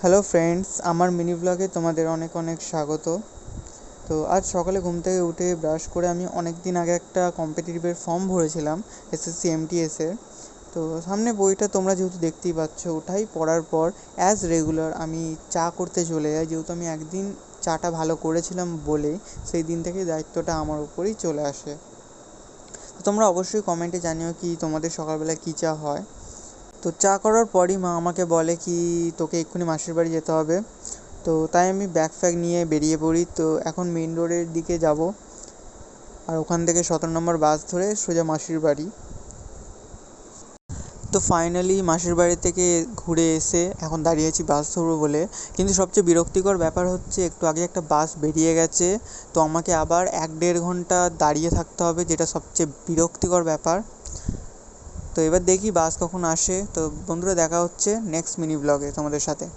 Hello friends, আমার mini ব্লগে তোমাদের অনেক অনেক স্বাগত। তো আজ সকালে ঘুম থেকে উঠে ব্রাশ করে আমি অনেক দিন আগে একটা কম্পিটিটিভের ফর্ম ভরেছিলাম, এসএসসি এমটিএসের। তো সামনে বইটা তোমরা যেহেতু দেখতেই পাচ্ছ, ওটাই পড়ার পর অ্যাজ রেগুলার আমি চা করতে চলে যাই, যেহেতু আমি একদিন চাটা ভালো করেছিলাম বলে সেই দিন থেকে দায়িত্বটা আমার উপরেই চলে আসে। তো তোমরা অবশ্যই কমেন্টে জানিও কি তোমাদের সকালবেলা কী চা হয়। তো চা করার পরই মা আমাকে বলে কি তোকে এক্ষুনি মাসির বাড়ি যেতে হবে। তো তাই আমি ব্যাগ ফ্যাগ নিয়ে বেরিয়ে পড়ি। তো এখন মেন রোডের দিকে যাব, আর ওখান থেকে 17 নম্বর বাস ধরে সোজা মাসির বাড়ি। তো ফাইনালি মাসির বাড়ি থেকে ঘুরে এসে এখন দাঁড়িয়ে আছি বাস ধরবো বলে। কিন্তু সবচেয়ে বিরক্তিকর ব্যাপার হচ্ছে একটু আগে একটা বাস বেরিয়ে গেছে, তো আমাকে আবার 1-1.5 ঘন্টা দাঁড়িয়ে থাকতে হবে, যেটা সবচেয়ে বিরক্তিকর ব্যাপার। তো এবার দেখি বাস কখন আসে। তো বন্ধুরা, দেখা হচ্ছে নেক্সট মিনি ব্লগে তোমাদের সাথে।